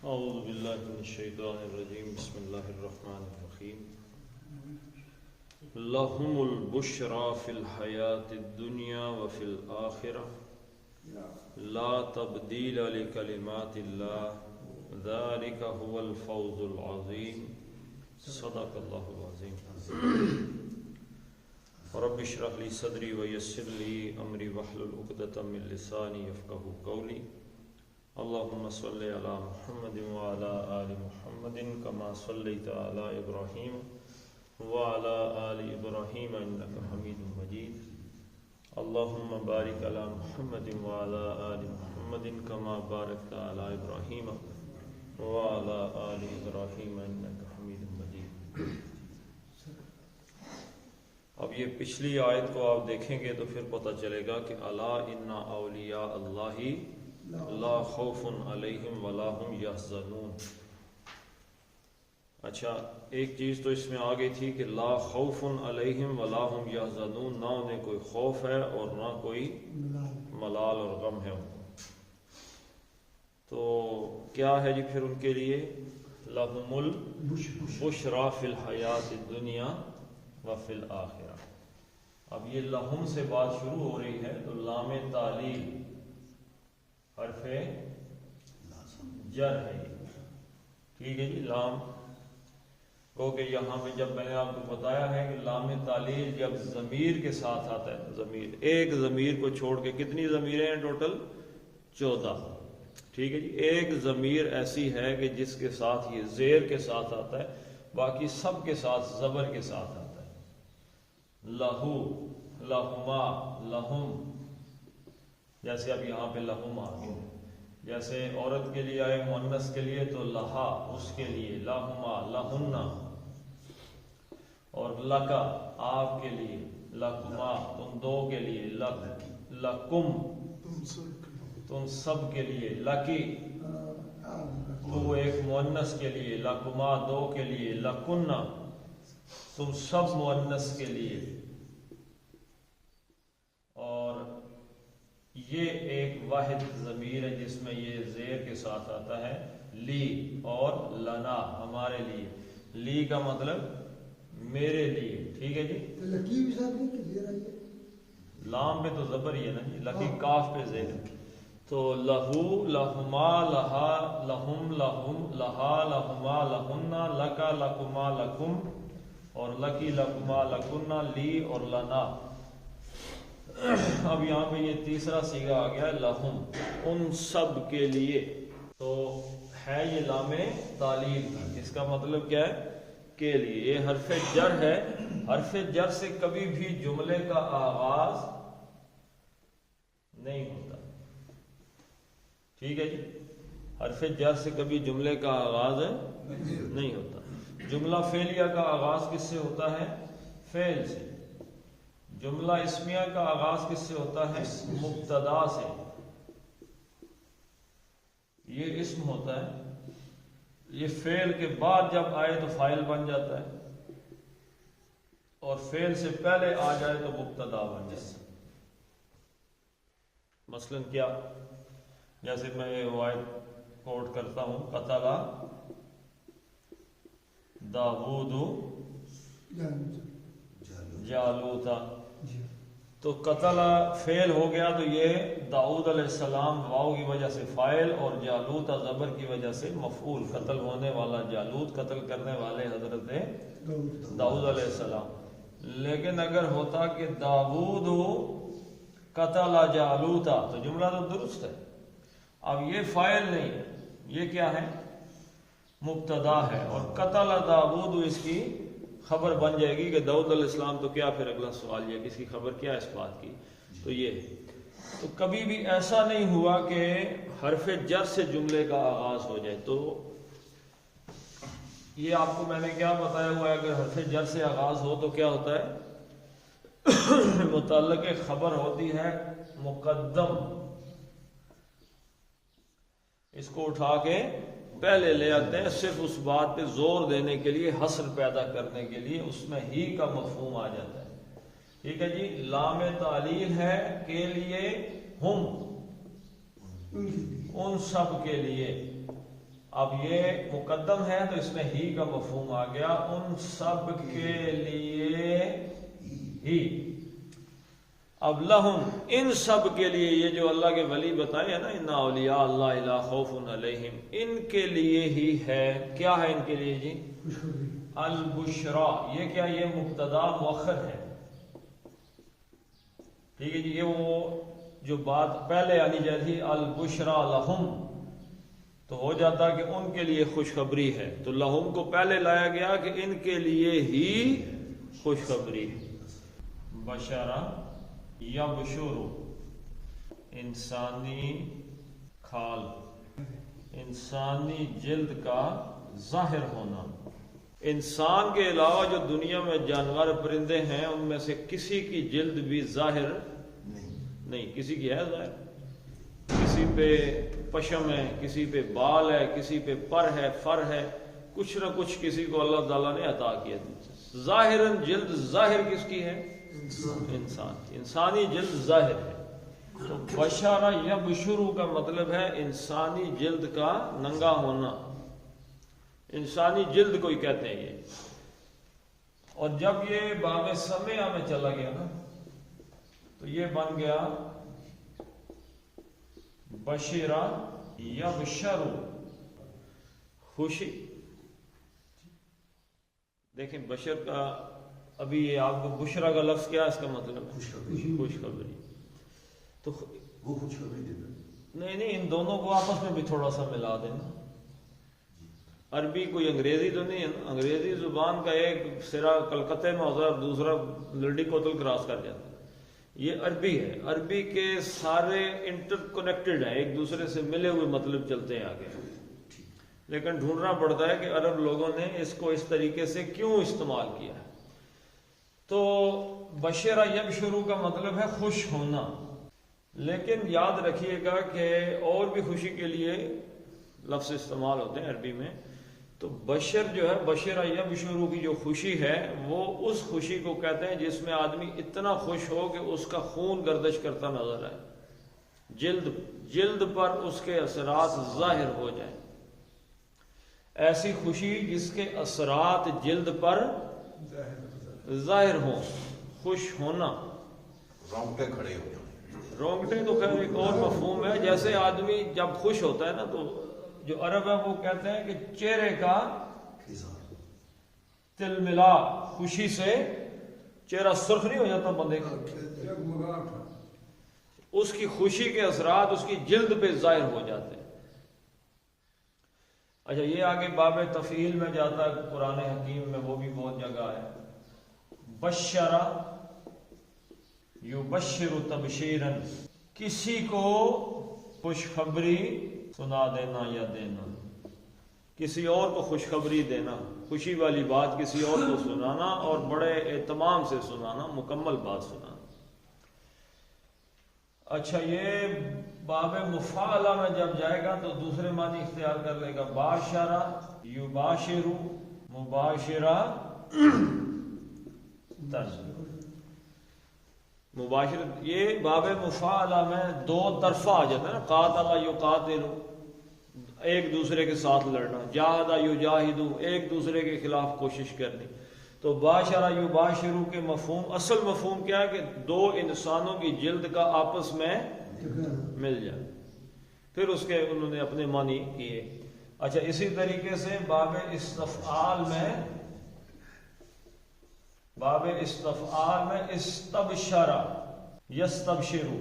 اعوذ باللہ من الشیطان الرجیم بسم اللہ الرحمن الرحیم لہم البشری فی الحیاۃ الدنیا وفی الآخرہ لا تبدیل لکلمات اللہ ذالک هو الفوز العظیم صدق اللہ العظیم رب اشرح لی صدری ویسر لی امری واحلل عقدۃ من لسانی یفقهوا قولی اللهم صل على محمد وعلى آل محمد كما صليت على إبراهيم وعلى آل إبراهيم إنك حميد مجيد اللهم بارك على محمد وعلى آل محمد كما باركت على إبراهيم وعلى آل إبراهيم إنك حميد مجيد۔ اب یہ پچھلی آیت کو آپ دیکھیں گے تو پھر پتہ چلے گا کہ الا ان اولیاء اللہ لا خوف علیہم ولا هم یحزنون۔ اچھا، ایک چیز تو اس میں آ گئی تھی کہ لا خوف علیہم ولا هم یحزنون، نہ انہیں کوئی خوف ہے اور نہ کوئی ملال اور غم ہے ان کو۔ تو کیا ہے جی پھر ان کے لیے؟ لہم البشری فی الحیاۃ الدنیا وفی الآخرہ۔ اب یہ لہم سے بات شروع ہو رہی ہے تو لام تعلیل حرف جر ہے یہ، ٹھیک ہے جی۔ لام کو کہ یہاں پہ جب میں نے آپ کو بتایا ہے کہ لام تعلیل جب ضمیر کے ساتھ آتا ہے، ضمیر ایک ضمیر کو چھوڑ کے کتنی ضمیریں ہیں ٹوٹل؟ 14، ٹھیک ہے جی۔ ایک ضمیر ایسی ہے کہ جس کے ساتھ یہ زیر کے ساتھ آتا ہے، باقی سب کے ساتھ زبر کے ساتھ آتا ہے۔ لہو، لہما، لہم، جیسے اب یہاں پہ لہم آ گئے، جیسے عورت کے لیے آئے مؤنث کے لیے تو لہا، اس کے لیے لہما، لہنہ، اور لکا آپ کے لیے، لکما تم دو کے لیے، لکم تم سب کے لیے، لکی تو ایک مؤنث کے لیے، لکما دو کے لیے، لکنہ تم سب مؤنث کے لیے۔ اور یہ ایک واحد ضمیر ہے جس میں یہ زیر کے ساتھ آتا ہے، لی اور لنا ہمارے لیے۔ لی کا مطلب میرے لیے، ٹھیک ہے جی۔ لکی بھی ساتھ نہیں کہ زیر آئی ہے، لام پہ تو زبر ہی ہے نا جی، لکی کاف پہ زیر۔ تو لہو، لہما، لہا، لہم، لہم، لہا، لہما، لہنہ، لکا، لکما، لکم، اور لکی، لکما، لکنہ، لی اور لنا۔ اب یہاں پہ یہ تیسرا صیغہ آ گیا لہم، ان سب کے لیے۔ تو ہے یہ لام تعلیل، اس کا مطلب کیا ہے؟ کے لیے۔ یہ حرف جر ہے، حرف جر سے کبھی بھی جملے کا آغاز نہیں ہوتا، ٹھیک ہے جی۔ حرف جر سے کبھی جملے کا آغاز نہیں ہوتا۔ جملہ فعلیہ کا آغاز کس سے ہوتا ہے؟ فعل سے۔ جملہ اسمیہ کا آغاز کس سے ہوتا ہے؟ مبتدا سے۔ یہ اسم ہوتا ہے، یہ فعل کے بعد جب آئے تو فاعل بن جاتا ہے، اور فعل سے پہلے آ جائے تو مبتدا بن جاتا ہے۔ مثلا کیا؟ جیسے میں یہ روایت کوٹ کرتا ہوں، قتل داؤد جالوت، تو قتل فعل ہو گیا تو یہ داؤد علیہ السلام واو کی وجہ سے فاعل، اور جالوت زبر کی وجہ سے مفعول، قتل ہونے والا جالوت، قتل کرنے والے حضرت داؤد علیہ السلام۔ لیکن اگر ہوتا کہ داؤد قتل جالوت تو جملہ تو درست ہے۔ اب یہ فاعل نہیں ہے، یہ کیا ہے؟ مبتدا ہے، اور قتل داؤد اس کی خبر بن جائے گی کہ داؤد علیہ السلام، تو کیا پھر اگلا سوال یہ کہ اس کی خبر کیا ہے اس بات کی؟ تو یہ تو کبھی بھی ایسا نہیں ہوا کہ حرف جر سے جملے کا آغاز ہو جائے۔ تو یہ آپ کو میں نے کیا بتایا ہوا ہے، اگر حرف جر سے آغاز ہو تو کیا ہوتا ہے؟ متعلق خبر ہوتی ہے مقدم، اس کو اٹھا کے پہلے لے آتے ہیں، صرف اس بات پہ زور دینے کے لیے، حصر پیدا کرنے کے لیے، اس میں ہی کا مفہوم آ جاتا ہے، ٹھیک ہے جی۔ لام تعلیل ہے کے لیے، ہم ان سب کے لیے۔ اب یہ مقدم ہے تو اس میں ہی کا مفہوم آ گیا، ان سب کے لیے ہی۔ اب لہم، ان سب کے لیے، یہ جو اللہ کے ولی بتائے ہیں نا، ان اولیاء اللہ لا خوف علیہم، ان کے لیے ہی ہے۔ کیا ہے ان کے لیے جی؟ خوشخبری۔ البشرا، یہ کیا؟ یہ مبتدا مؤخر ہے، ٹھیک ہے جی۔ یہ وہ جو بات پہلے آنی چاہیے البشرا لہم، تو ہو جاتا کہ ان کے لیے خوشخبری ہے، تو لہم کو پہلے لایا گیا کہ ان کے لیے ہی خوشخبری ہے۔ بشرا یبشرو، انسانی کھال، انسانی جلد کا ظاہر ہونا۔ انسان کے علاوہ جو دنیا میں جانور پرندے ہیں ان میں سے کسی کی جلد بھی ظاہر نہیں، کسی کی ہے ظاہر، کسی پہ پشم ہے، کسی پہ بال ہے، کسی پہ پر ہے، فر ہے، کچھ نہ کچھ کسی کو اللہ تعالیٰ نے عطا کیا۔ ظاہراً جلد ظاہر کس کی ہے؟ انسان کی، انسانی جلد ظاہر ہے۔ تو بشرا یبشرو کا مطلب ہے انسانی جلد کا ننگا ہونا، انسانی جلد کو ہی کہتے ہیں یہ۔ اور جب یہ باب سمع میں چلا گیا نا تو یہ بن گیا بشرا یبشرو، خوشی۔ دیکھیں بشر کا، ابھی یہ آپ کو بشرا کا لفظ کیا اس کا مطلب ہے؟ خوشخبری۔ تو وہ خوشخبری دینا، نہیں، ان دونوں کو آپس میں بھی تھوڑا سا ملا دینا۔ عربی کوئی انگریزی تو نہیں ہے نا، انگریزی زبان کا ایک سرا کلکتے میں ہوتا ہے اور دوسرا لڑی کوتل کراس کر جاتا ہے۔ یہ عربی ہے، عربی کے سارے انٹر کنیکٹڈ ہیں، ایک دوسرے سے ملے ہوئے مطلب چلتے ہیں آگے، لیکن ڈھونڈنا پڑتا ہے کہ عرب لوگوں نے اس کو اس طریقے سے کیوں استعمال کیا ہے۔ تو بشرا یبشرو کا مطلب ہے خوش ہونا، لیکن یاد رکھیے گا کہ اور بھی خوشی کے لیے لفظ استعمال ہوتے ہیں عربی میں۔ تو بشر جو ہے، بشرا یبشرو کی جو خوشی ہے وہ اس خوشی کو کہتے ہیں جس میں آدمی اتنا خوش ہو کہ اس کا خون گردش کرتا نظر آئے، جلد پر اس کے اثرات ظاہر ہو جائیں، ایسی خوشی جس کے اثرات جلد پر ظاہر ہوں، خوش ہونا۔ رونگٹے کھڑے ہو جائیں۔ رونگٹے تو خیر ایک اور مفہوم ہے، جیسے آدمی جب خوش ہوتا ہے نا تو جو عرب ہے وہ کہتے ہیں کہ چہرے کا تل ملا، خوشی سے چہرہ سرخ نہیں ہو جاتا بندے کا، اس کی خوشی کے اثرات اس کی جلد پہ ظاہر ہو جاتے ہیں۔ اچھا، یہ آگے باب تفعیل میں جاتا ہے قرآن حکیم میں، وہ بھی بہت جگہ ہے۔ بشرا یبشر تبشیرا، کسی کو خوشخبری سنا دینا یا دینا، کسی اور کو خوشخبری دینا، خوشی والی بات کسی اور کو سنانا اور بڑے اہتمام سے سنانا، مکمل بات سنانا۔ اچھا، یہ باب مفاعلہ میں جب جائے گا تو دوسرے معنی اختیار کر لے گا، باشرہ یباشرو، مباشرہ مباشرت۔ یہ باب مفاعلہ میں دو طرفہ آ جاتا ہے نا، قاتل یقاتل، ایک دوسرے کے ساتھ لڑنا، جاہد یجاہد، ایک دوسرے کے خلاف کوشش کرنی۔ تو باشرہ یباشرو کے مفہوم، اصل مفہوم کیا ہے کہ دو انسانوں کی جلد کا آپس میں مل جائے، پھر اس کے انہوں نے اپنے معنی کیے۔ اچھا، اسی طریقے سے باب استفعال میں، استبشرہ یستبشرو،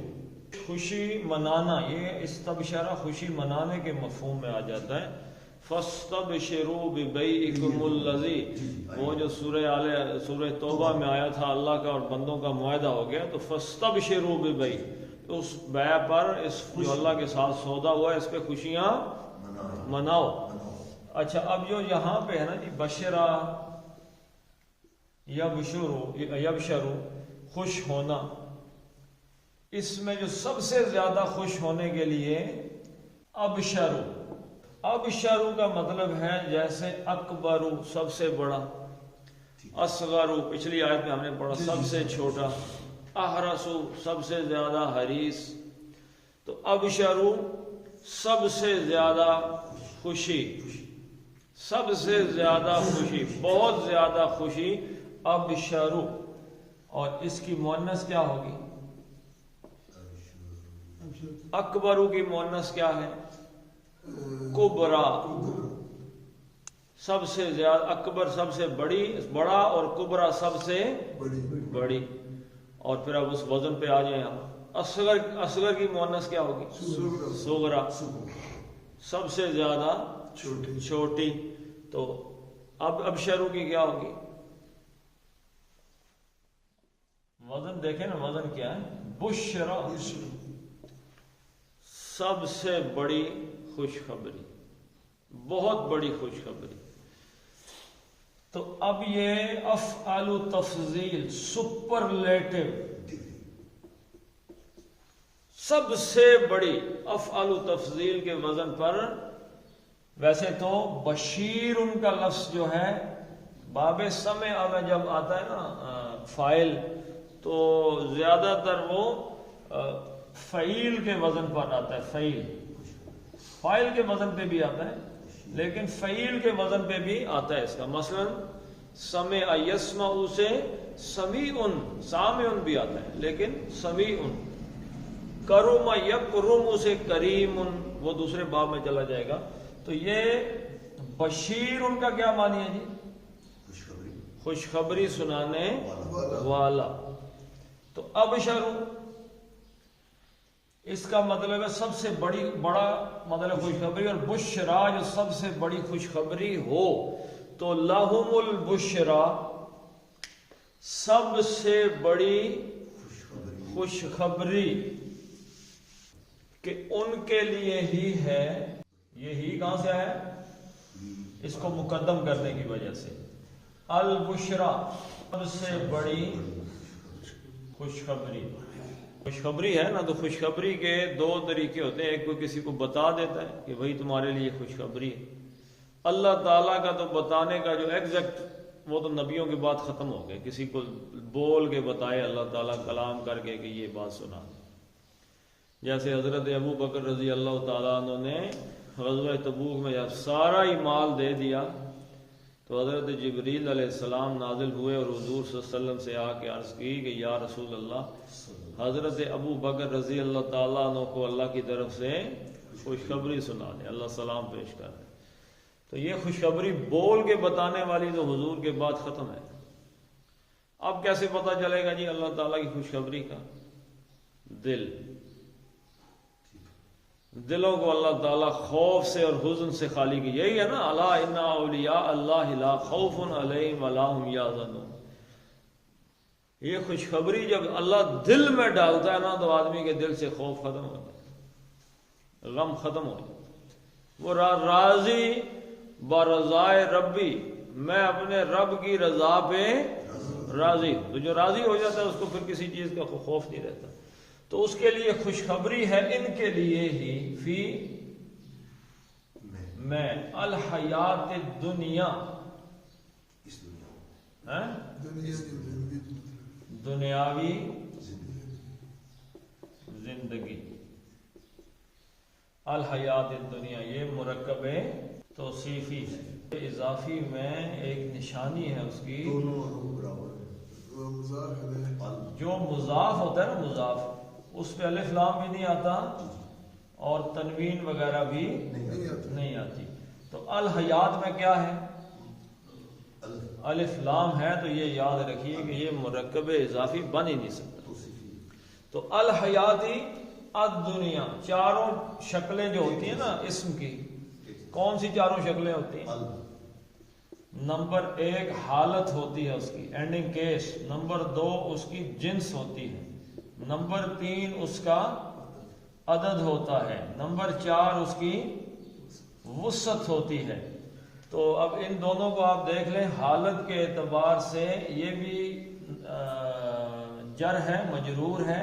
خوشی منانا، یہ استبشرہ خوشی منانے کے مفہوم میں آ جاتا ہے۔ فاستبشروا ببیعکم الذی، وہ جو سورہ توبہ میں آیا تھا، اللہ کا اور بندوں کا معاہدہ ہو گیا، تو فاستبشروا ببیع، اس بیع پر، اس جو اللہ کے ساتھ سودا ہوا ہے اس پہ خوشیاں مناؤ۔ اچھا، اب جو یہاں پہ ہے نا جی، بشرا یبشرو، خوش ہونا، اس میں جو سب سے زیادہ خوش ہونے کے لیے ابشرو، ابشرو کا مطلب ہے جیسے اکبرو سب سے بڑا، اصغرو پچھلی آیت میں ہم نے پڑھا سب سے چھوٹا، احرسو سب سے زیادہ حریص۔ تو ابشرو سب سے زیادہ خوشی، سب سے زیادہ خوشی، بہت زیادہ خوشی، ابشرو، اور اس کی مؤنث کیا ہوگی؟ اکبرو کی مؤنث کیا ہے؟ کبرا، سب سے زیادہ، اکبر سب سے بڑا اور کبرا سب سے بڑی. اور پھر اب اس وزن پہ آ جائیں ہم، اصغر کی مؤنث کیا ہوگی؟ صغرا، سب سے زیادہ چھوٹی. تو اب شروع کی کیا ہوگی؟ وزن دیکھیں نا، وزن کیا ہے؟ بشرا، سب سے بڑی خوشخبری، بہت بڑی خوشخبری. تو اب یہ افعال تفضیل، سپرلیٹو، سب سے بڑی افعال تفضیل کے وزن پر. ویسے تو بشیر ان کا لفظ جو ہے باب سمع میں جب آتا ہے نا فاعل، تو زیادہ تر وہ فعیل کے وزن پر آتا ہے. فاعل کے وزن پہ بھی آتا ہے لیکن فعیل کے وزن پہ بھی آتا ہے اس کا. مثلا سمع یسمع سے سمیع، سامع بھی آتا ہے لیکن سمیع. کرم یکرم سے کریم، وہ دوسرے باب میں چلا جائے گا. تو یہ بشیر ان کا کیا معنی ہے جی؟ خوشخبری سنانے والا. تو ابشرو اس کا مطلب ہے سب سے بڑا مطلب خوشخبری، اور بشرا جو سب سے بڑی خوشخبری ہو. تو لہم البشرا، سب سے بڑی خوشخبری کہ ان کے لیے ہی ہے. یہ ہی کہاں سے ہے؟ اس کو مقدم کرنے کی وجہ سے. البشرا، سب سے بڑی خوشخبری. خوشخبری ہے نا، تو خوشخبری کے دو طریقے ہوتے ہیں. ایک کوئی کسی کو بتا دیتا ہے کہ بھائی تمہارے لیے خوشخبری ہے. اللہ تعالیٰ کا تو بتانے کا جو ایگزیکٹ، وہ تو نبیوں کے بعد ختم ہو گئے. کسی کو بول کے بتائے اللہ تعالیٰ، کلام کر کے کہ یہ بات سنا. جیسے حضرت ابو بکر رضی اللہ تعالیٰ عنہ نے غزوہ تبوک میں جب سارا ہی مال دے دیا تو حضرت جبریل علیہ السلام نازل ہوئے اور حضور صلی اللہ علیہ وسلم سے آ کے عرض کی کہ یا رسول اللہ، حضرت ابو بکر رضی اللہ تعالیٰ عنہ کو اللہ کی طرف سے خوشخبری سنا دیں، اللہ سلام پیش کر دیں. تو یہ خوشخبری بول کے بتانے والی تو حضور کے بعد ختم ہے. اب کیسے پتہ چلے گا جی اللہ تعالیٰ کی خوشخبری کا؟ دلوں کو اللہ تعالیٰ خوف سے اور حزن سے خالی کی. یہی ہے نا، الا ان اولیاء اللہ لا خوف علیہم ولا هم یحزنون. یہ خوشخبری جب اللہ دل میں ڈالتا ہے نا تو آدمی کے دل سے خوف ختم ہو جاتا ہے، غم ختم ہو جاتا ہے. وہ راضی برضائے ربی، میں اپنے رب کی رضا پہ راضی ہوں. تو جو راضی ہو جاتا ہے اس کو پھر کسی چیز کا خوف نہیں رہتا. تو اس کے لیے خوشخبری ہے ان کے لیے ہی فی میں الحیات الدنیا، دنیاوی زندگی. الحیات الدنیا یہ مرکب توصیفی ہے. اضافی میں ایک نشانی ہے اس کی، جو مضاف ہوتا ہے نا، مضاف، اس پہ الف لام بھی نہیں آتا اور تنوین وغیرہ بھی نہیں آتی. تو الحیات میں کیا ہے؟ الف لام ہے. تو یہ یاد رکھیے کہ یہ مرکب اضافی بن ہی نہیں سکتا. تو الحیاتی الدنیا، چاروں شکلیں جو ہوتی ہیں نا اسم کی، کون سی چاروں شکلیں ہوتی ہیں؟ نمبر 1 حالت ہوتی ہے اس کی، اینڈنگ کیس. نمبر 2 اس کی جنس ہوتی ہے. نمبر 3 اس کا عدد ہوتا ہے. نمبر 4 اس کی وسعت ہوتی ہے. تو اب ان دونوں کو آپ دیکھ لیں. حالت کے اعتبار سے یہ بھی جر ہے، مجرور ہے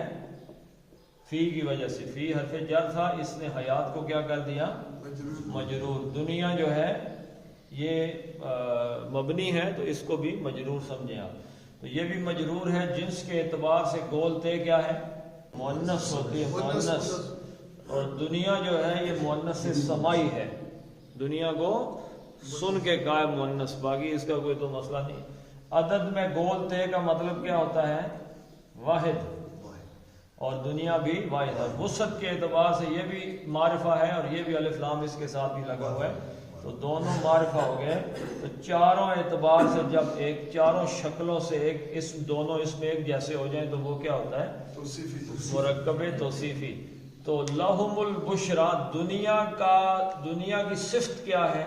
فی کی وجہ سے. فی حرف جر تھا، اس نے حیات کو کیا کر دیا؟ مجرور. دنیا جو ہے یہ مبنی ہے تو اس کو بھی مجرور سمجھیں آپ. تو یہ بھی مجرور ہے. جنس کے اعتبار سے گولتے کیا ہے؟ مؤنث ہوتی ہے، مؤنث. اور دنیا جو ہے یہ مؤنث سمائی ہے. دنیا کو سن کے قائم مؤنث، باقی اس کا کوئی تو مسئلہ نہیں۔ عدد میں گول تے کا مطلب کیا ہوتا ہے؟ واحد، اور دنیا بھی واحد ہے۔ وسعت کے اعتبار سے یہ بھی معرفہ ہے اور یہ بھی الف لام اس کے ساتھ بھی لگا ہوا ہے، تو دونوں معرفہ ہو گئے۔ تو چاروں اعتبار سے جب ایک چاروں شکلوں سے ایک اسم، دونوں اسم ایک جیسے ہو جائیں تو وہ کیا ہوتا ہے؟ مرکب توصیفی۔ تو لہم البشرا، دنیا کی صفت کیا ہے؟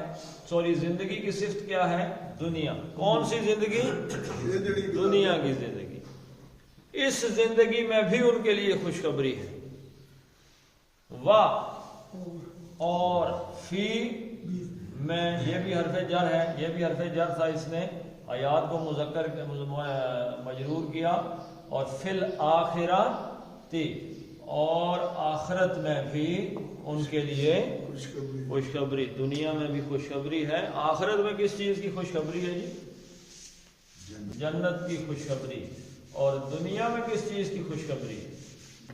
سوری، زندگی کی صفت کیا ہے؟ دنیا۔ کون سی زندگی؟ دنیا کی زندگی۔ اس زندگی میں بھی ان کے لیے خوشخبری ہے۔ اور فی میں، یہ بھی حرف جر ہے، یہ بھی حرف جر تھا، اس نے آیات کو مذکر مجرور کیا۔ اور فی الآخرۃ، اور آخرت میں بھی ان کے لیے خوشخبری۔ دنیا میں بھی خوشخبری ہے، آخرت میں کس چیز کی خوشخبری ہے جی؟ جنت کی خوشخبری۔ اور دنیا میں کس چیز کی خوشخبری ہے؟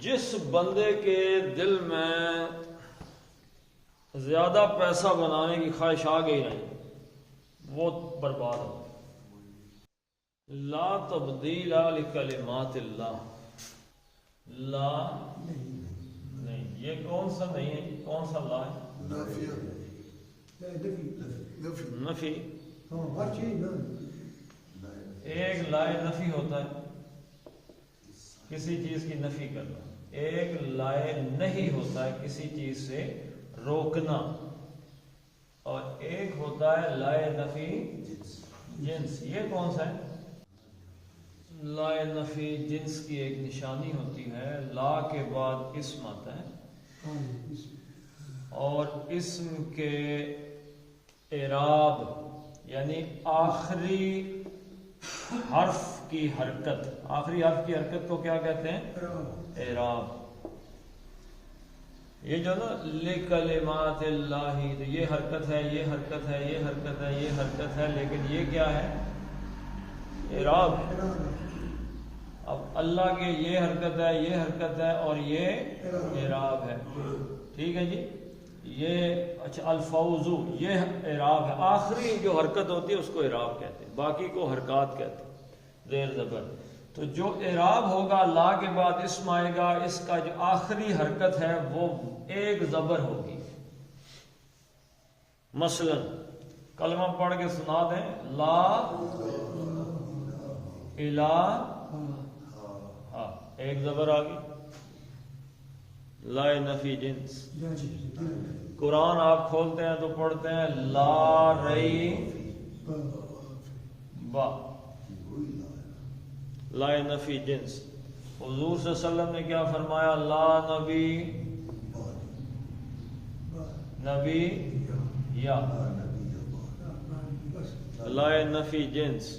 جس بندے کے دل میں زیادہ پیسہ بنانے کی خواہش آ گئی نہیں، وہ برباد ہو۔ لا تبدیل لکلمات اللہ، لا نہیں، یہ کون سا نہیں ہے؟ کون سا لا ہے؟ نفی۔ ایک لائے نفی ہوتا ہے، کسی چیز کی نفی کرنا۔ ایک لائے نہیں ہوتا ہے، کسی چیز سے روکنا۔ اور ایک ہوتا ہے لائے نفی جنس۔ یہ کون سا ہے؟ لائے نفی جنس کی ایک نشانی ہوتی ہے، لا کے بعد اسم آتا ہے، اور اسم کے اعراب یعنی آخری حرف کی حرکت، آخری حرف کی حرکت کو کیا کہتے ہیں؟ اعراب۔ یہ جو نا لکلمات اللہ، تو یہ حرکت ہے، یہ حرکت ہے، یہ حرکت ہے، یہ حرکت ہے، لیکن یہ کیا ہے؟ اعراب۔ اب اللہ کے یہ حرکت ہے، یہ حرکت ہے، اور یہ اعراب ہے، ٹھیک ہے جی۔ یہ اچھا الفوز، یہ اعراب ہے، آخری جو حرکت ہوتی ہے اس کو اعراب کہتے ہیں، باقی کو حرکات کہتے ہیں، زیر زبر۔ تو جو اعراب ہوگا، لا کے بعد اسم آئے گا، اس کا جو آخری حرکت ہے وہ ایک زبر ہوگی۔ مثلا کلمہ پڑھ کے سنا دیں، لا الہ، ہاں ایک زبر آگی، لا نفی جنس۔ قرآن آپ کھولتے ہیں تو پڑھتے ہیں لا رئی با، لا نفی جنس۔ حضور صلی اللہ علیہ وسلم نے کیا فرمایا؟ لا نبی یا، لا نفی جنس۔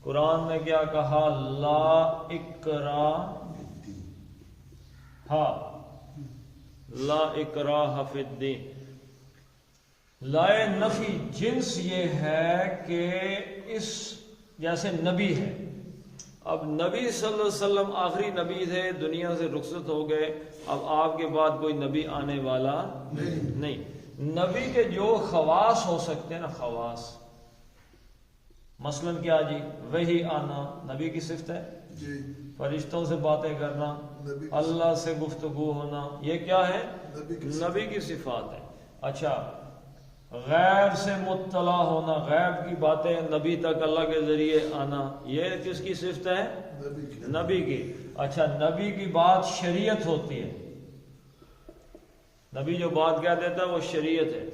قرآن نے کیا کہا؟ لا اکراہ، لا اکراہ فی الدین۔ لائے نفی جنس یہ ہے کہ اس جیسے نبی ہے، اب نبی صلی اللہ علیہ وسلم آخری نبی تھے، دنیا سے رخصت ہو گئے، اب آپ کے بعد کوئی نبی آنے والا نہیں۔ نبی کے جو خواص ہو سکتے ہیں نا، خواص، مثلا کیا جی؟ وحی آنا نبی کی صفت ہے، فرشتوں سے باتیں کرنا، اللہ سے گفتگو ہونا، یہ کیا ہے؟ نبی کی صفات ہے۔ اچھا، غیب سے مطلع ہونا، غیب کی باتیں نبی تک اللہ کے ذریعے آنا، یہ کس کی صفت ہے؟ نبی کی۔ اچھا، نبی کی بات شریعت ہوتی ہے، نبی جو بات کہہ دیتا ہے وہ شریعت ہے۔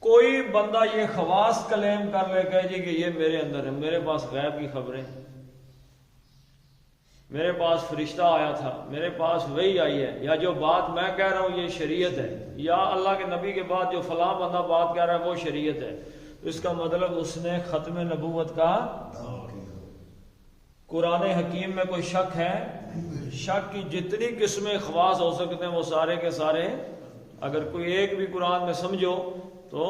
کوئی بندہ یہ خواص کلیم کر لے، کہے جی کہ یہ میرے اندر ہے، میرے پاس غیب کی خبریں، میرے پاس فرشتہ آیا تھا، میرے پاس وہی آئی ہے، یا جو بات میں کہہ رہا ہوں یہ شریعت ہے، یا اللہ کے نبی کے بعد جو فلاں بندہ بات کہہ رہا ہے وہ شریعت ہے، تو اس کا مطلب اس نے ختم نبوت کا قرآن حکیم میں کوئی شک ہے؟ شک کی جتنی قسمیں خواص ہو سکتے ہیں وہ سارے کے سارے، اگر کوئی ایک بھی قرآن میں سمجھو تو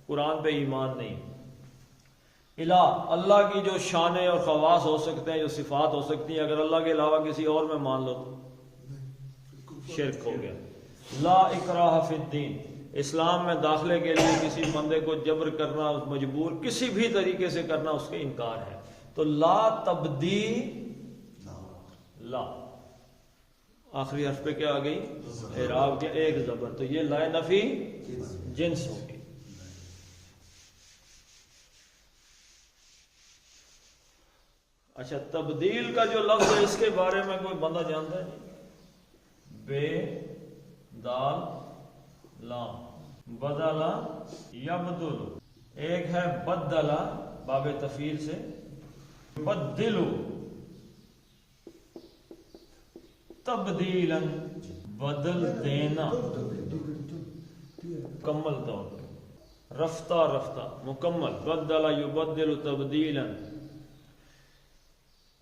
قرآن پہ ایمان نہیں۔ الہ، اللہ کی جو شانیں اور خواص ہو سکتے ہیں، جو صفات ہو سکتی ہیں، اگر اللہ کے علاوہ کسی اور میں مان لو تو شرک ہو گیا۔ لا اکراہ فی الدین، اسلام میں داخلے کے لیے کسی بندے کو جبر کرنا، مجبور کسی بھی طریقے سے کرنا، اس کے انکار ہے. تو لا تبدیل، لا آخری حرف پہ کیا آ گئی؟ اعراب کے ایک زبر، تو یہ لا نفی جنس ہوگی. اچھا، تبدیل کا جو لفظ ہے اس کے بارے میں کوئی بندہ جانتا ہے؟ بے دال لام، بدلا یبدل، ایک ہے بدلا باب تفعیل سے، بدلو تبدیلا، بدل دینا مکمل طور پہ، رفتہ رفتہ مکمل، بدلا یبدل تبدیلا.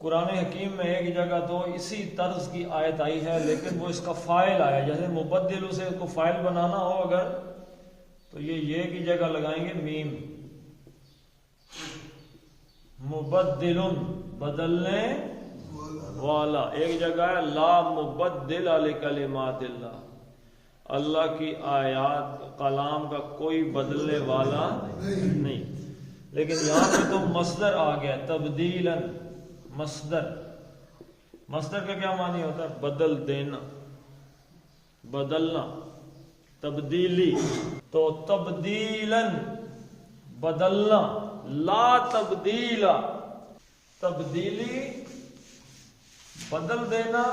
قرآن حکیم میں ایک جگہ تو اسی طرز کی آیت آئی ہے، لیکن وہ اس کا فاعل آیا، جیسے مبدل سے اس کو فاعل بنانا ہو اگر، تو یہ کی جگہ لگائیں گے میم، مبدل بدلنے والا. ایک جگہ ہے لا مبدل لکلمات اللہ، اللہ کی آیات کلام کا کوئی بدلنے والا نہیں. لیکن یہاں پہ تو مصدر آ گیا تبدیلا، مصدر کا کیا معنی ہوتا ہے؟ بدل دینا، بدلنا، تبدیلی. تو تبدیلاً بدلنا، لا تبدیلا تبدیلی بدل دینا،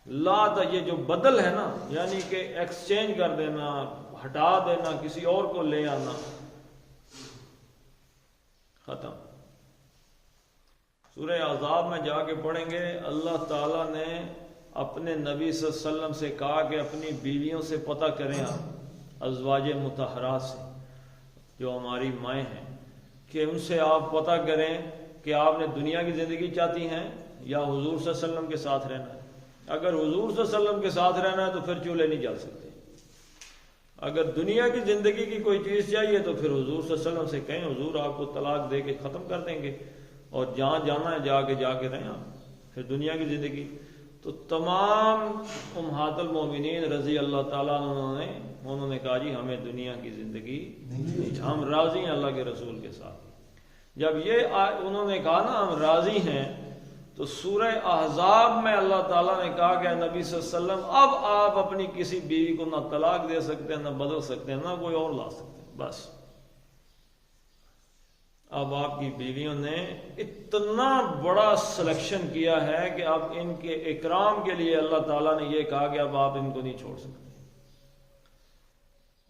لا یہ جو بدل ہے نا، یعنی کہ ایکسچینج کر دینا، ہٹا دینا، کسی اور کو لے آنا، ختم. سورہ احزاب میں جا کے پڑھیں گے، اللہ تعالیٰ نے اپنے نبی صلی اللہ علیہ وسلم سے کہا کہ اپنی بیویوں سے پتہ کریں، آپ ازواج مطہرات سے جو ہماری مائیں ہیں، کہ ان سے آپ پتہ کریں کہ آپ نے دنیا کی زندگی چاہتی ہیں یا حضور صلی اللہ علیہ وسلم کے ساتھ رہنا ہے. اگر حضور صلی اللہ علیہ وسلم کے ساتھ رہنا ہے تو پھر چولہے نہیں جل سکتے. اگر دنیا کی زندگی کی کوئی چیز چاہیے تو پھر حضور صلی اللہ علیہ وسلم سے کہیں، حضور آپ کو طلاق دے کے ختم کر دیں گے، اور جہاں جانا ہے جا کے رہیں آپ. پھر دنیا کی زندگی تو تمام امہات المومنین رضی اللہ تعالیٰ انہوں نے کہا جی ہمیں دنیا کی زندگی نہیں، ہم راضی ہیں اللہ کے رسول کے ساتھ. جب یہ انہوں نے کہا نا ہم راضی ہیں، تو سورہ احزاب میں اللہ تعالیٰ نے کہا کہ نبی صلی اللہ علیہ وسلم اب آپ اپنی کسی بیوی کو نہ طلاق دے سکتے ہیں، نہ بدل سکتے ہیں، نہ کوئی اور لا سکتے ہیں. بس اب آپ کی بیویوں نے اتنا بڑا سلیکشن کیا ہے کہ اب ان کے اکرام کے لیے اللہ تعالیٰ نے یہ کہا کہ اب آپ ان کو نہیں چھوڑ سکتے.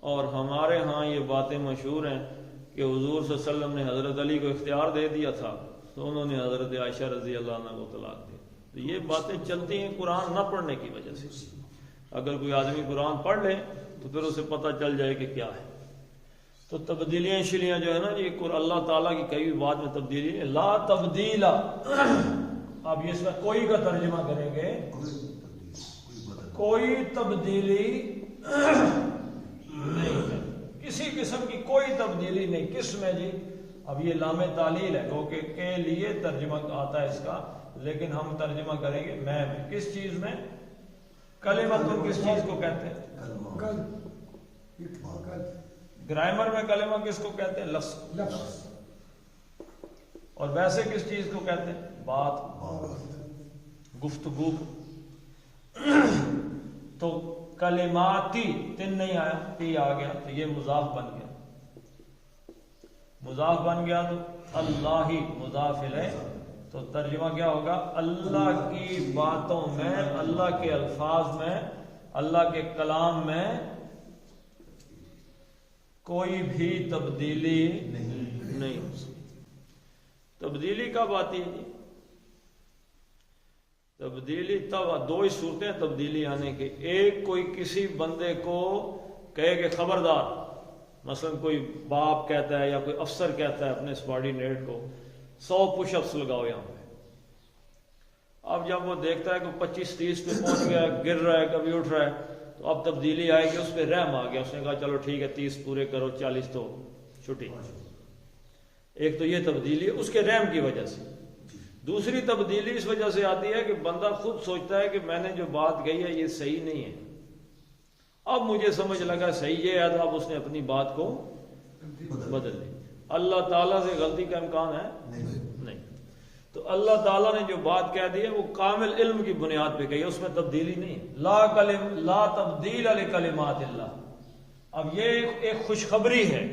اور ہمارے ہاں یہ باتیں مشہور ہیں کہ حضور صلی اللہ علیہ وسلم نے حضرت علی کو اختیار دے دیا تھا، تو انہوں نے حضرت عائشہ رضی اللہ عنہ کو طلاق دی. تو یہ باتیں چلتی ہیں قرآن نہ پڑھنے کی وجہ سے. اگر کوئی آدمی قرآن پڑھ لے تو پھر اسے پتہ چل جائے کہ کیا ہے. تو تبدیلیاں شلیاں جو ہے نا یہ اللہ تعالیٰ کی کئی بات میں تبدیلی ہے. لا تبدیلا، اب یہ اس میں کوئی کا ترجمہ کریں گے، کوئی تبدیلی نہیں ہے، کسی قسم کی کوئی تبدیلی نہیں. کس میں جی؟ اب یہ لام تعلیل ہے، کیونکہ کے لیے ترجمہ آتا ہے اس کا، لیکن ہم ترجمہ کریں گے میں کس چیز میں؟ کلمہ تو کس چیز کو کہتے ہیں؟ گرامر میں کلمہ کس کو کہتے ہیں؟ لفظ. اور ویسے کس چیز کو کہتے ہیں؟ بات، گفتگو. تو کلماتی تن نہیں آیا، تی آ گیا، تو یہ مضاف بن گیا. مضاف بن گیا تو اللہ ہی مضاف الیہ، تو ترجمہ کیا ہوگا؟ اللہ کی باتوں میں، اللہ کے الفاظ میں، اللہ کے کلام میں کوئی بھی تبدیلی نہیں ہو سکتی. تبدیلی کب آتی ہے؟ تبدیلی تب، دو ہی صورتیں تبدیلی آنے کے. ایک، کوئی کسی بندے کو کہے کہ خبردار، مثلا کوئی باپ کہتا ہے یا کوئی افسر کہتا ہے اپنے سبارڈینیٹ کو 100 پش اپس لگاؤ یہاں پہ. اب جب وہ دیکھتا ہے کہ 25-30 پہ پہنچ گیا، گر رہا ہے، کبھی اٹھ رہا ہے، تو اب تبدیلی آئے گی، اس پہ رحم آ گیا. اس نے کہا چلو ٹھیک ہے 30 پورے کرو، 40 تو چھٹی. ایک تو یہ تبدیلی اس کے رحم کی وجہ سے. دوسری تبدیلی اس وجہ سے آتی ہے کہ بندہ خود سوچتا ہے کہ میں نے جو بات کہی ہے یہ صحیح نہیں ہے، اب مجھے سمجھ لگا صحیح ہے، اب اس نے اپنی بات کو بدل لی۔ اللہ تعالیٰ سے غلطی کا امکان ہے نہیں۔ تو اللہ تعالیٰ نے جو بات کہہ دی ہے وہ کامل علم کی بنیاد پہ کہی ہے، اس میں تبدیلی نہیں۔ لا تبدیل لکلمات اللہ۔ اب یہ ایک خوشخبری ہے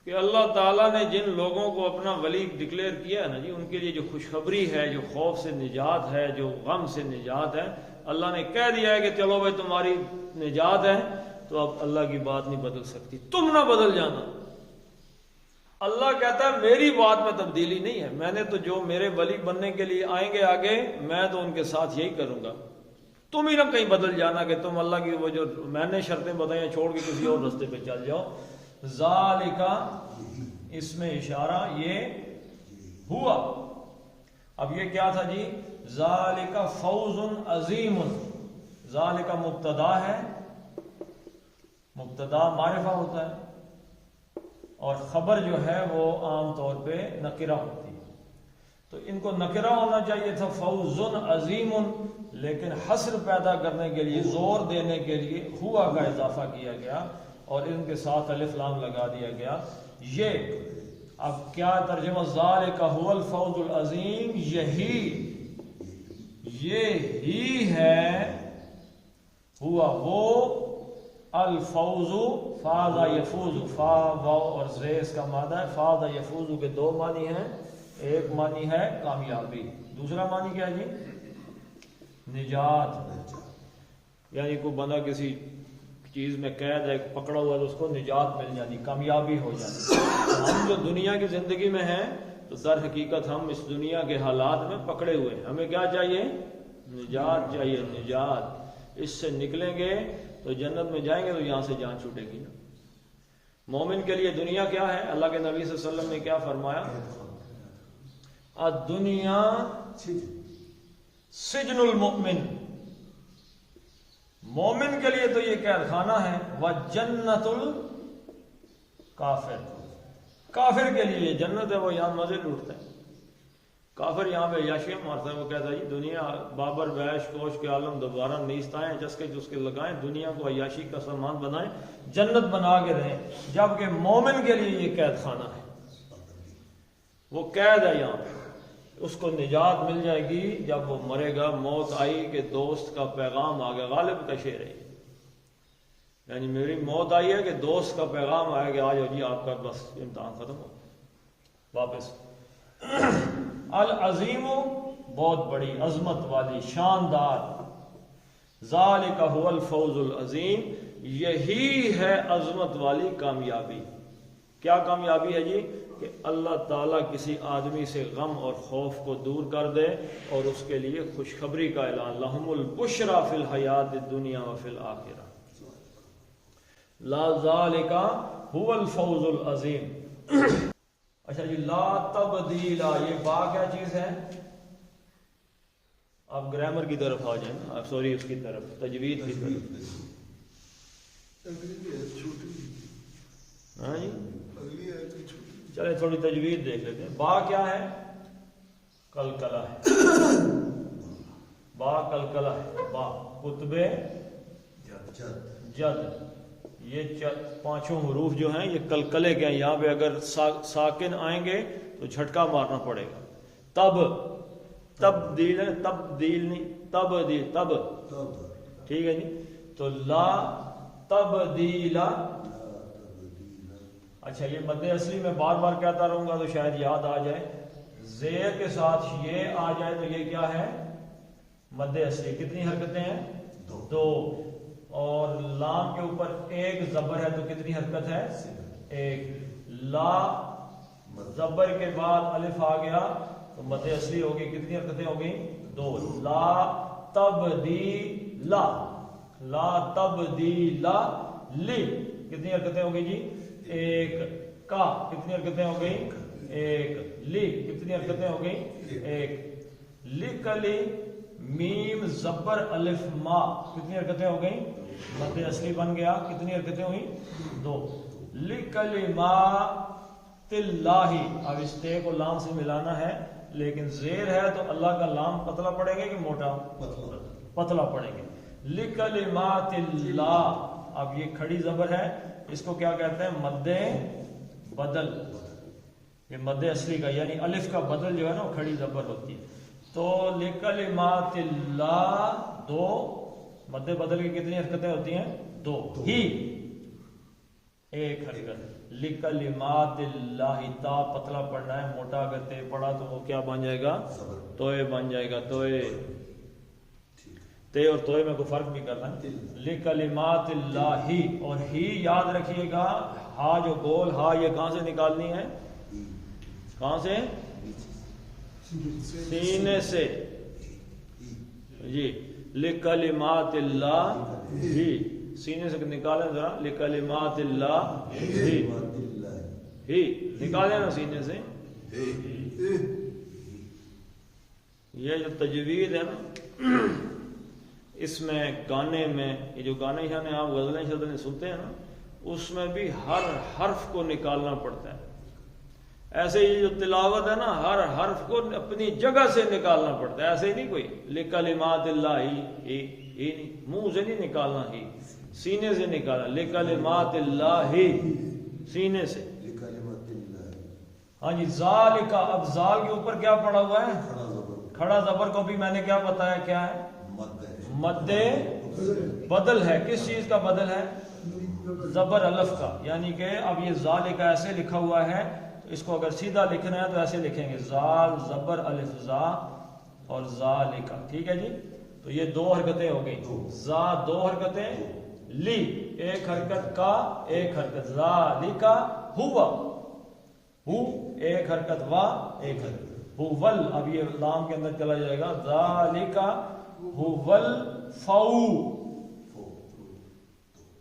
کہ اللہ تعالیٰ نے جن لوگوں کو اپنا ولی ڈکلیئر کیا ہے نا جی، ان کے لیے جو خوشخبری ہے، جو خوف سے نجات ہے، جو غم سے نجات ہے، اللہ نے کہہ دیا ہے کہ چلو بھائی تمہاری نجات ہے، تو اب اللہ کی بات نہیں بدل سکتی، تم نہ بدل جانا۔ اللہ کہتا ہے میری بات میں تبدیلی نہیں ہے، میں نے تو جو میرے ولی بننے کے لیے آئیں گے آگے، میں تو ان کے ساتھ یہی کروں گا، تم ہی نہ کہیں بدل جانا کہ تم اللہ کی وہ جو میں نے شرطیں بتائیں چھوڑ کے کسی اور راستے پہ چل جاؤ۔ ذالکا، اس میں اشارہ یہ ہوا۔ اب یہ کیا تھا جی؟ ذالکا فوز عظیم۔ ذالکا مبتدا ہے، مبتدا معرفہ ہوتا ہے، اور خبر جو ہے وہ عام طور پہ نکرہ ہوتی ہے، تو ان کو نکرہ ہونا چاہیے تھا فوز عظیم، لیکن حصر پیدا کرنے کے لیے، زور دینے کے لیے ہوا کا اضافہ کیا گیا اور ان کے ساتھ الف لام لگا دیا گیا۔ یہ اب کیا ترجمہ؟ ذالک هو الفوز العظیم، یہی ہے، ہوا وہ، الفوز، فاز یفوز، فا واو اور زیس کا مادہ ہے، فاز یفوز کے دو معنی ہیں، ایک معنی ہے کامیابی، دوسرا معنی کیا ہے جی؟ نجات۔ یعنی کوئی بندہ کسی چیز میں قید ہے، پکڑا ہوا ہے، تو اس کو نجات مل جانی، کامیابی ہو جانی۔ ہم جو دنیا کی زندگی میں ہیں تو در حقیقت ہم اس دنیا کے حالات میں پکڑے ہوئے ہیں، ہمیں کیا چاہیے؟ نجات چاہیے، نجات۔ اس سے نکلیں گے تو جنت میں جائیں گے، تو یہاں سے جان چھوٹے گی نا۔ مومن کے لیے دنیا کیا ہے؟ اللہ کے نبی صلی اللہ علیہ وسلم نے کیا فرمایا؟ الدنیا سجن المؤمن، مومن کے لیے تو یہ قید خانہ ہے، وجنت الکافر، کافر کے لیے یہ جنت ہے، وہ یہاں مزے لوٹتا ہے۔ کافر یہاں پہ عیاشیاں مارتا ہے، وہ کہتا ہے جی دنیا بابر بیش کوش کے عالم دوبارہ نیست آئیں، چسکے چسکے لگائیں، دنیا کو عیاشی کا سامان بنائیں، جنت بنا کے رہیں، جبکہ مومن کے لیے یہ قید خانہ ہے، وہ قید ہے یہاں پہ۔ اس کو نجات مل جائے گی جب وہ مرے گا، موت آئی کہ دوست کا پیغام آ گیا، غالب کا شعر ہے، یعنی میری موت آئی ہے کہ دوست کا پیغام آیا کہ آجو جی آپ کا بس امتحان ختم ہو واپس۔ العظیم، بہت بڑی عظمت والی، شاندار، ذالک هو الفوز العظیم، یہی ہے عظمت والی کامیابی۔ کیا کامیابی ہے جی؟ کہ اللہ تعالیٰ کسی آدمی سے غم اور خوف کو دور کر دے اور اس کے لیے خوشخبری کا اعلان، لہم البشری فی الحیات الدنیا وفی الآخرہ، لا ذالک هو الفوز العظیم۔ اچھا جی، لا تبدیل، یہ با کیا چیز ہے؟ آپ گرامر کی طرف آ جائیں، آپ سوری اس کی طرف، تجوید کی طرف۔ ہاں جی، چلے تھوڑی تجوید دیکھ لیتے ہیں۔ با کیا ہے؟ کلکلہ ہے، با کلکلہ ہے، با کتبے جد، یہ پانچوں حروف جو ہیں یہ کلکلے کے ہیں، یہاں پہ اگر ساکن آئیں گے تو جھٹکا مارنا پڑے گا۔ تب، تبدیل ہے، تبدیل نہیں، تبدیل، تب، ٹھیک ہے جی۔ تو لا تبدیلا، اچھا یہ مد اصلی میں بار بار کہتا رہوں گا تو شاید یاد آ جائے، زیر کے ساتھ یہ آ جائے تو یہ کیا ہے؟ مد اصلی۔ کتنی حرکتیں ہیں؟ دو، اور لام کے اوپر ایک زبر ہے تو کتنی حرکت ہے؟ ایک۔ لا زبر کے بعد الف آ گیا تو مد اصلی ہوگی، کتنی حرکتیں ہوگی؟ دو۔ لا تبدیلا، لا تبدیلا، لی کتنی حرکتیں ہوگی جی؟ ایک۔ کا کتنی حرکتیں ہو گئی؟ ایک۔ لی کتنی حرکتیں ہو گئی؟ ایک۔ لکلی، میم زبر الف ما، کتنی حرکتیں ہو گئیں؟ مد اصلی بن گیا، کتنی حرکتیں ہوئی؟ دو۔ لکلمات اللہ، اب اس تے کو لام سے ملانا ہے، لیکن زیر ہے تو اللہ کا لام پتلا پڑے گا کہ موٹا؟ پتلا پڑے گا۔ لکلمات اللہ، اب یہ کھڑی زبر ہے، اس کو کیا کہتے ہیں؟ مد بدل. یہ مد اصلی کا یعنی الف کا بدل جو ہے نا وہ کھڑی زبر ہوتی ہے. تو لکلمات اللہ، دو مد بدل کی کتنی حرکتیں ہوتی ہیں؟ دو ہی، ایک حرکت. لکلمات اللہ، تا پتلا پڑھنا ہے، موٹا اگر تے پڑھا تو وہ کیا بن جائے گا؟ توئے بن جائے گا. توئے، تے اور توئے میں کوئی فرق بھی کرنا ہے. لکلمات اللہ ہی، اور ہی یاد رکھیے گا، ہا جو گول ہا یہ کہاں سے نکالنی ہے؟ کہاں سے؟ سینے سے جی. لکلمات اللہ ہی، سینے سے نکالیں ذرا. لکلمات اللہ ہی نکالیں نا سینے سے. یہ جو تجوید ہے نا، اس میں گانے میں یہ جو گانے شانے آپ غزلیں شدیں سنتے ہیں نا، اس میں بھی ہر حرف کو نکالنا پڑتا ہے. ایسے یہ جو تلاوت ہے نا، ہر حرف کو اپنی جگہ سے نکالنا پڑتا ہے. ایسے ہی نہیں کوئی لکلمات اللہ ہی نہیں، منہ سے نہیں نکالنا، ہی سینے سے نکالنا. لکلمات اللہ ہی، سینے سے. ہاں جی. ذالک، اب ذال کے اوپر کیا پڑا ہوا ہے؟ کھڑا زبر کو بھی میں نے کیا بتایا کیا ہے؟ مد بدل ہے. کس چیز کا بدل ہے؟ زبر الف کا. یعنی کہ اب یہ ذالک ایسے لکھا ہوا ہے، اس کو اگر سیدھا لکھنا ہے تو ایسے لکھیں گے، زال زبر الف زا اور ذالک. ٹھیک ہے جی. تو یہ دو حرکتیں ہو گئی. زا دو حرکتیں، لی ایک حرکت، کا ایک حرکت. ذالک ہوا، ہو ایک حرکت، وا ایک حرکت. ہوول، اب یہ لام کے اندر چلا جائے گا. ذالک ہوول فو،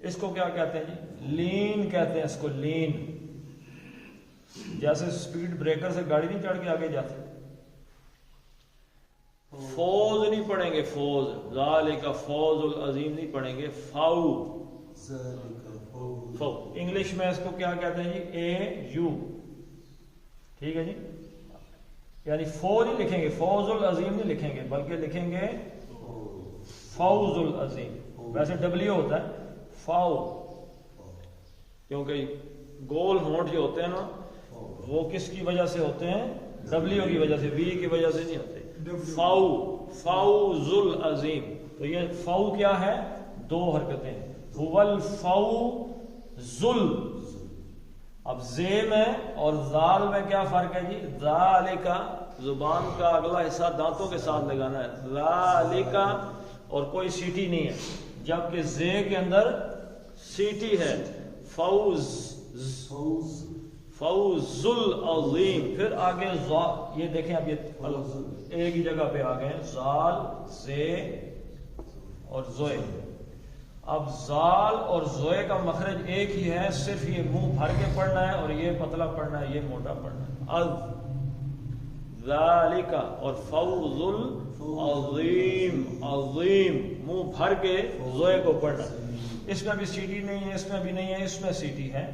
اس کو کیا کہتے ہیں جی؟ لین کہتے ہیں اس کو. لین، جیسے سپیڈ بریکر سے گاڑی نہیں چڑھ کے آگے جاتے. فوز نہیں پڑھیں گے، فوز. ذالک فوز العظیم نہیں پڑھیں گے، فاؤ. فو انگلش میں اس کو کیا کہتے ہیں جی؟ اے یو. ٹھیک ہے جی. یعنی فوز نہیں لکھیں گے، فوز العظیم نہیں لکھیں گے، بلکہ لکھیں گے فوز العظیم. ویسے ڈبلیو ہوتا ہے، فاؤ، کیونکہ گول ہونٹ جو ہوتے ہیں نا وہ کس کی وجہ سے ہوتے ہیں؟ ڈبلیو کی وجہ سے، وی کی وجہ سے نہیں ہوتے. فاؤ، فوز العظیم. تو یہ فاؤ کیا ہے؟ دو حرکتیں. هو الفوز. اب زے میں اور زال میں کیا فرق ہے جی؟ ذالک زبان کا اگلا حصہ دانتوں کے ساتھ لگانا ہے، ذالک، اور کوئی سیٹی نہیں ہے. جبکہ زے کے اندر سیٹی ہے. فوز، فوز العظیم. پھر آگے یہ دیکھیں، اب یہ ایک ہی جگہ پہ آ گئے ہیں، زال، زے اور زوئے. اب زال اور زوئے کا مخرج ایک ہی ہے، صرف یہ منہ بھر کے پڑھنا ہے اور یہ پتلا پڑھنا ہے، یہ موٹا پڑھنا ہے. ذالک اور فوز العظیم، عظیم منہ بھر کے زوئے کو پڑھنا. اس میں بھی سیٹی نہیں ہے، اس میں بھی نہیں ہے، اس میں سیٹی ہے.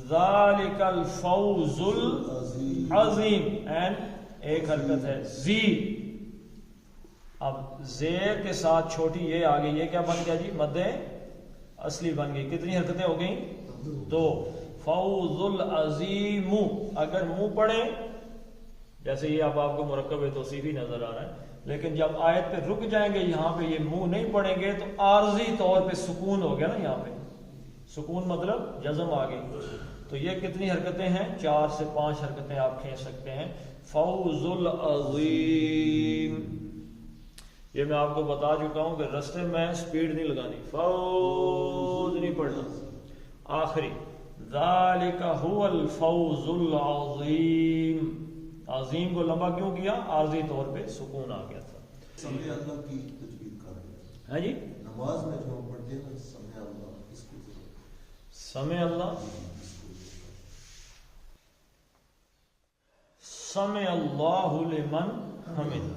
ذالک الفوز العظیم. اینڈ ایک حرکت ہے زی. اب زیر کے ساتھ چھوٹی یہ آ گئی، یہ کیا بن گیا جی؟ مد اصلی بن گئی. کتنی حرکتیں ہو گئیں؟ دو. فوز العظیم. اگر منہ پڑھے، جیسے یہ اب آپ کو مرکب توصیفی نظر آ رہا ہے، لیکن جب آیت پہ رک جائیں گے یہاں پہ یہ منہ نہیں پڑھیں گے تو عارضی طور پہ سکون ہو گیا نا. یہاں پہ سکون مطلب جزم آ گئی. تو یہ کتنی حرکتیں ہیں؟ 4 سے 5 حرکتیں آپ کھینچ سکتے ہیں. فوز العظیم. یہ میں آپ کو بتا چکا ہوں کہ رستے میں سپیڈ نہیں لگانی، فوز نہیں پڑھنا. آخری ذالک هو الفوز العظیم. عظیم کو لمبا کیوں کیا؟ عارضی طور پہ سکون آ گیا تھا. سمع اللہ کی تجوید کر رہے ہیں. ہے جی. نماز میں جو پڑھتے ہیں سمع اللہ، اس کو سمع اللہ، سمع اللہ لمن حمد.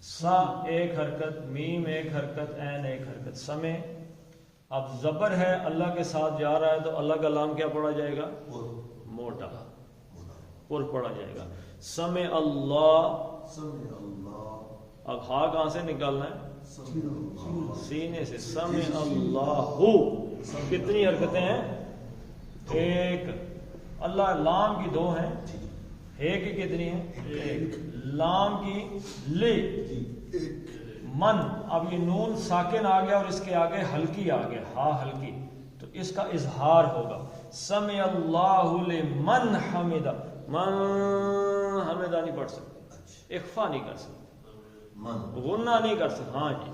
سا ایک حرکت، میم ایک حرکت، عین ایک حرکت. سمع. اب زبر ہے، اللہ کے ساتھ جا رہا ہے تو اللہ کا لام کیا پڑھا جائے گا؟ موٹا، پر پڑھا جائے گا. سمع اللہ. سمع اللہ. اب ہا کہاں سے نکالنا ہے؟ سینے سے سمع اللہ، کتنی حرکتیں ہیں؟ ایک. اللہ لام کی دو ہیں، ہے کی کتنی ہیں؟ ایک. لام کی لے من. اب یہ نون ساکن آ گیا اور اس کے آگے ہلکی آ گیا، ہاں ہلکی، تو اس کا اظہار ہوگا. سمع اللہ لمن حمدہ. من حمدہ نہیں پڑھ سکتے، اخفا نہیں کر سکتے، غنہ نہیں کر سکتے. ہاں جی،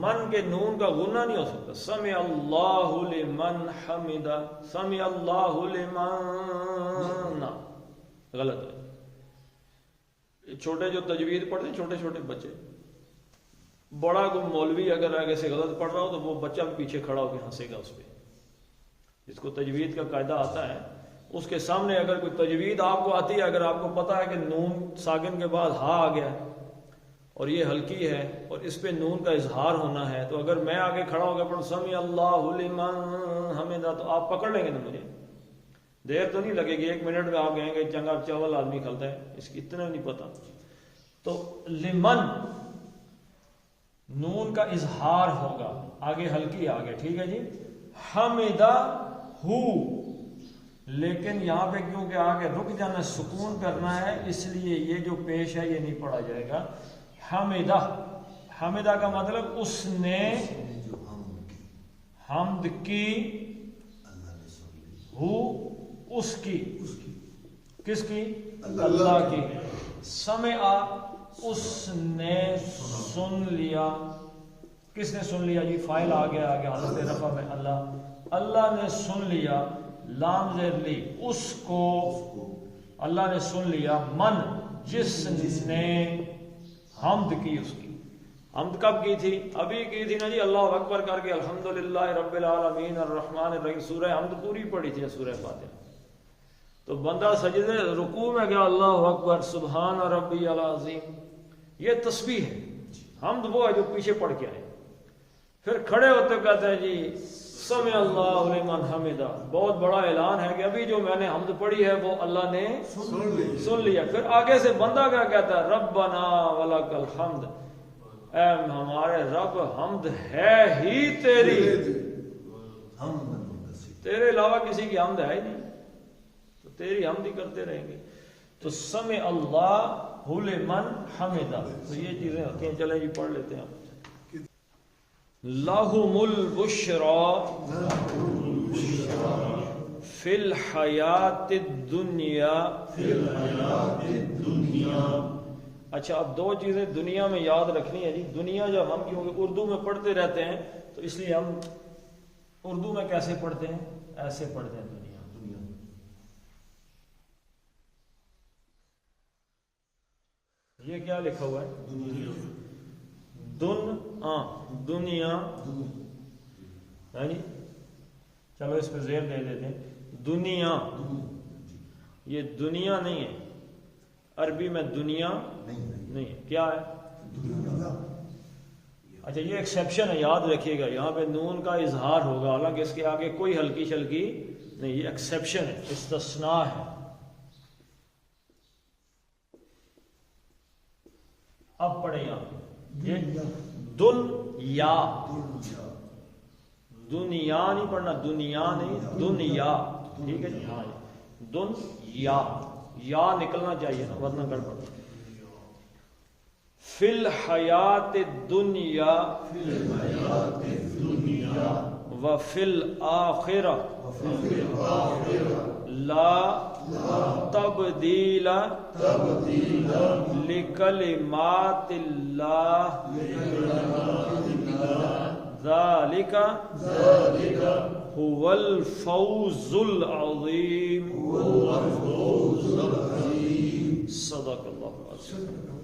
من کے نون کا غنہ نہیں ہو سکتا. سمع اللہ لمن حمدہ، سمع اللہ لمن، غلط ہے. چھوٹے جو تجوید پڑھتے ہیں چھوٹے چھوٹے بچے، بڑا کوئی مولوی اگر آگے سے غلط پڑھ رہا ہو تو وہ بچہ بھی پیچھے کھڑا ہو کے ہنسے گا اس پہ. جس کو تجوید کا قاعدہ آتا ہے اس کے سامنے اگر کوئی تجوید آپ کو آتی ہے، اگر آپ کو پتا ہے کہ نون ساکن کے بعد ہا آ گیا اور یہ ہلکی ہے اور اس پہ نون کا اظہار ہونا ہے، تو اگر میں آگے کھڑا ہو کے پڑھوں سمع اللہ لمن حمدہ تو آپ پکڑ لیں گے نا مجھے. دیر تو نہیں لگے گی، 1 منٹ میں آپ کہیں گے چنگا چاول آدمی کھلتا ہے، اس کی اتنا نہیں پتا. تو لمن نون کا اظہار ہوگا، آگے ہلکی آگے، ٹھیک ہے جی. حمدہ ہو، لیکن یہاں پہ کیونکہ آگے رک جانا، سکون کرنا ہے، اس لیے یہ جو پیش ہے یہ نہیں پڑھا جائے گا. حمدہ، حمدہ کا مطلب اس نے حمد کی، ہو اس کی، کس کی؟ اللہ کی. سمع اس نے سن لیا. کس نے سن لیا جی؟ فاعل آ گیا آگے حالت رفع میں اللہ. اللہ نے سن لیا، لام زیر لی، اس کو اللہ نے سن لیا. من، جس نے حمد کی، اس کی. حمد کب کی تھی؟ ابھی کی تھی نا جی، اللہ اکبر کر کے الحمدللہ رب العالمین الرحمن الرحیم، سورہ حمد پوری پڑھی تھی، سورہ فاتحہ. تو بندہ سجدے رکوع میں گیا، اللہ اکبر سبحان ربی العظیم، یہ تسبیح ہے. حمد وہ ہے جو پیچھے پڑھ کے آئے. پھر کھڑے ہوتے کہتے ہیں جی سمع اللہ لمن حمدہ. بہت بڑا اعلان ہے کہ ابھی جو میں نے حمد پڑھی ہے وہ اللہ نے سن لیا. پھر آگے سے بندہ کیا کہتا ہے؟ ربنا ولک الحمد، اے ہمارے رب حمد ہے ہی تیری، تیرے علاوہ کسی کی حمد ہے ہی نہیں، تو تیری حمد ہی کرتے رہیں گے. تو سمع اللہ لمن حمدہ، تو یہ چیزیں ہوتی ہیں. چلیں جی پڑھ لیتے ہیں. لہم البشرا فی الحیات الدنیا. اچھا، اب 2 چیزیں دنیا میں یاد رکھنی ہے جی. دنیا جب ہم کیونکہ اردو میں پڑھتے رہتے ہیں تو اس لیے ہم اردو میں کیسے پڑھتے ہیں؟ ایسے پڑھتے ہیں. دنیا یہ کیا لکھا ہوا ہے؟ دنیا ہے جی. چلو اس پہ زیر دے دیتے ہیں. دنیا، یہ دنیا نہیں ہے، عربی میں دنیا نہیں ہے. کیا ہے؟ اچھا، یہ ایکسیپشن ہے، یاد رکھیے گا. یہاں پہ نون کا اظہار ہوگا، حالانکہ اس کے آگے کوئی ہلکی شلکی نہیں. یہ ایکسیپشن ہے، استثناء ہے. اب پڑھیں یہاں یہ دنیا، دنیا نہیں پڑھنا، دنیا نہیں، دنیا. ٹھیک ہے جی. ہاں دنیا، یا نکلنا چاہیے نا ورنہ گڑبڑ. فی الحیات الدنیا وفی الآخرہ لا تبدیل لکلمات اللہ ذالک هو الفوز العظیم. صدق اللہ العظیم.